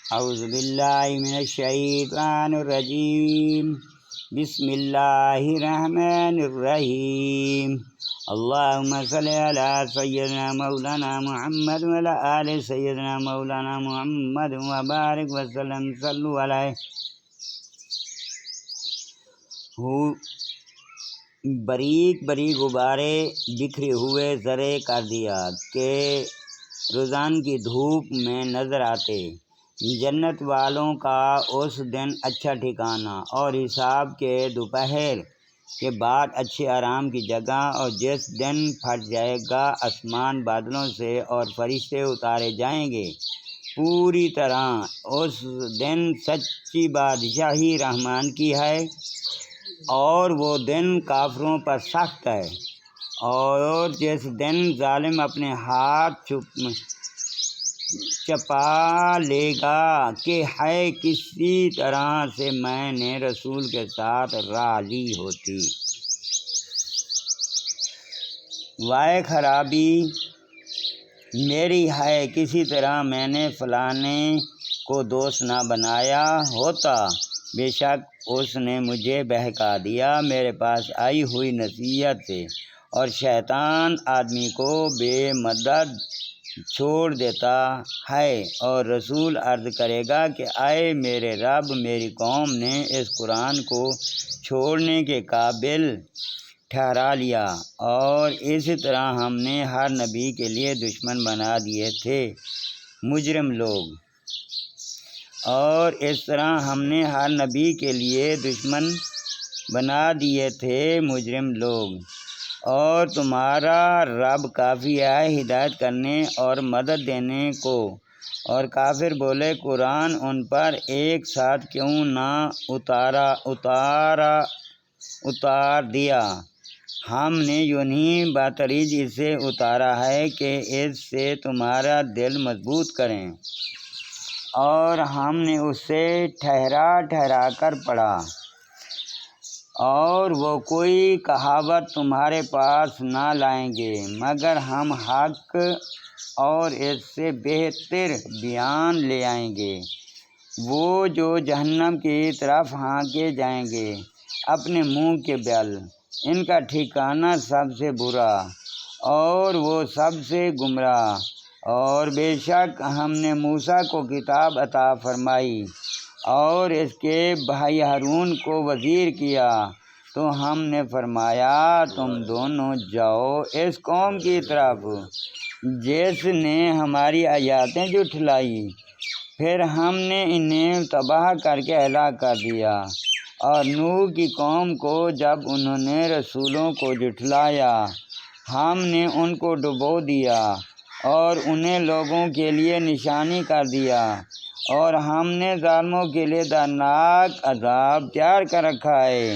اعوذ باللہ من الشیطان الرجیم بسم اللہ الرحمن الرحیم اللہم صلی علی سیدنا مولانا محمد وعلی آل سیدنا مولانا محمد وبارک وسلم صلو علیہ۔ باریک باریک غبارے بکھرے ہوئے ذرے کر دیا کہ روزان کی دھوپ میں نظر آتے، جنت والوں کا اس دن اچھا ٹھکانہ اور حساب کے دوپہر کے بعد اچھے آرام کی جگہ، اور جس دن پھٹ جائے گا آسمان بادلوں سے اور فرشتے اتارے جائیں گے پوری طرح، اس دن سچی بادشاہی رحمان کی ہے، اور وہ دن کافروں پر سخت ہے، اور جس دن ظالم اپنے ہاتھ چپا لے گا کہ ہے کسی طرح سے میں نے رسول کے ساتھ راہ لی ہوتی۔ وائے خرابی میری ہے، کسی طرح میں نے فلانے کو دوست نہ بنایا ہوتا، بے شک اس نے مجھے بہکا دیا میرے پاس آئی ہوئی نصیحت سے، اور شیطان آدمی کو بے مدد چھوڑ دیتا ہے، اور رسول عرض کرے گا کہ اے میرے رب، میری قوم نے اس قرآن کو چھوڑنے کے قابل ٹھہرا لیا، اور اسی طرح ہم نے ہر نبی کے لیے دشمن بنا دیے تھے مجرم لوگ، اور اس طرح ہم نے ہر نبی کے لیے دشمن بنا دیے تھے مجرم لوگ، اور تمہارا رب کافی ہے ہدایت کرنے اور مدد دینے کو۔ اور کافر بولے قرآن ان پر ایک ساتھ کیوں نہ اتار دیا، ہم نے یونہی بتدریج اسے اتارا ہے کہ اس سے تمہارا دل مضبوط کریں، اور ہم نے اسے ٹھہرا ٹھہرا کر پڑھا، اور وہ کوئی کہاوت تمہارے پاس نہ لائیں گے مگر ہم حق اور اس سے بہتر بیان لے آئیں گے۔ وہ جو جہنم کی طرف ہانکے جائیں گے اپنے منہ کے بل، ان کا ٹھکانہ سب سے برا، اور وہ سب سے گمراہ۔ اور بے شک ہم نے موسیٰ کو کتاب عطا فرمائی اور اس کے بھائی ہارون کو وزیر کیا، تو ہم نے فرمایا تم دونوں جاؤ اس قوم کی طرف جس نے ہماری آیاتیں جھٹلائی، پھر ہم نے انہیں تباہ کر کے ہلاک کر دیا۔ اور نوح کی قوم کو جب انہوں نے رسولوں کو جھٹلایا، ہم نے ان کو ڈبو دیا اور انہیں لوگوں کے لیے نشانی کر دیا، اور ہم نے ظالموں کے لیے دردناک عذاب تیار کر رکھا ہے۔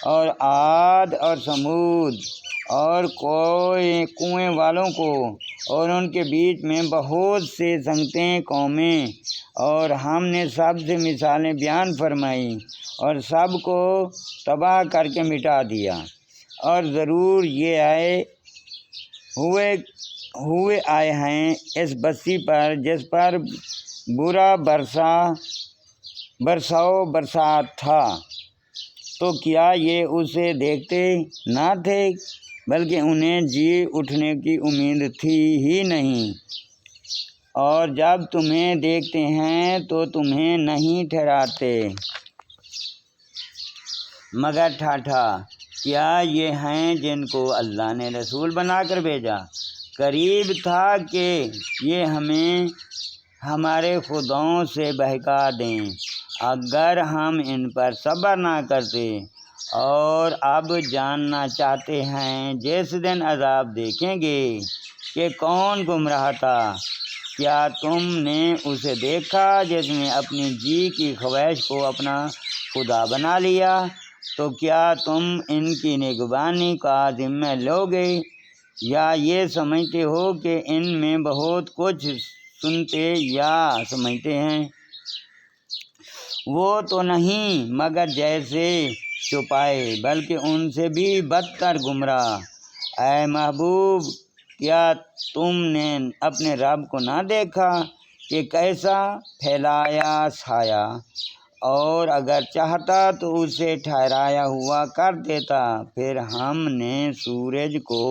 اور عاد اور ثمود اور کنویں والوں کو، اور ان کے بیچ میں بہت سے سنگتیں قومیں، اور ہم نے سب سے مثالیں بیان فرمائیں اور سب کو تباہ کر کے مٹا دیا۔ اور ضرور یہ ہوئے آئے ہیں اس بستی پر جس پر برا برسات تھا، تو کیا یہ اسے دیکھتے نہ تھے، بلکہ انہیں جی اٹھنے کی امید تھی ہی نہیں، اور جب تمہیں دیکھتے ہیں تو تمہیں نہیں ٹھہراتے مگر ٹھاٹھا۔ کیا یہ ہیں جن کو اللہ نے رسول بنا کر بھیجا؟ قریب تھا کہ یہ ہمیں ہمارے خداؤں سے بہکا دیں اگر ہم ان پر صبر نہ کرتے، اور اب جاننا چاہتے ہیں جس دن عذاب دیکھیں گے کہ کون گمراہ تھا۔ کیا تم نے اسے دیکھا جس نے اپنی جی کی خواہش کو اپنا خدا بنا لیا؟ تو کیا تم ان کی نگبانی کا ذمہ لو گے، یا یہ سمجھتے ہو کہ ان میں بہت کچھ سنتے یا سمجھتے ہیں؟ وہ تو نہیں مگر جیسے چھپائے، بلکہ ان سے بھی بدتر گمراہ۔ اے محبوب، کیا تم نے اپنے رب کو نہ دیکھا کہ کیسا پھیلایا سایہ، اور اگر چاہتا تو اسے ٹھہرایا ہوا کر دیتا۔ پھر ہم نے سورج کو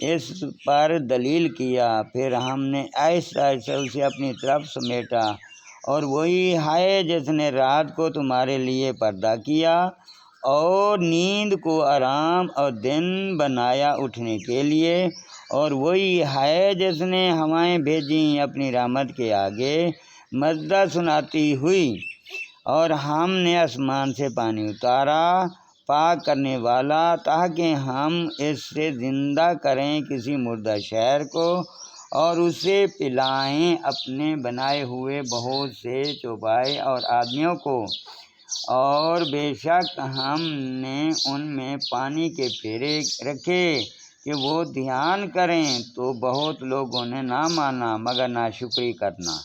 اس پر دلیل کیا، پھر ہم نے ایسا اسے اپنی طرف سمیٹا، اور وہی ہے جس نے رات کو تمہارے لیے پردہ کیا اور نیند کو آرام اور دن بنایا اٹھنے کے لیے، اور وہی ہے جس نے ہوائیں بھیجیں اپنی رحمت کے آگے مژدہ سناتی ہوئی، اور ہم نے آسمان سے پانی اتارا پاک کرنے والا، تاکہ ہم اس سے زندہ کریں کسی مردہ شہر کو اور اسے پلائیں اپنے بنائے ہوئے بہت سے چوپائے اور آدمیوں کو۔ اور بے شک ہم نے ان میں پانی کے پھیرے رکھے کہ وہ دھیان کریں، تو بہت لوگوں نے نہ مانا مگر ناشکری کرنا۔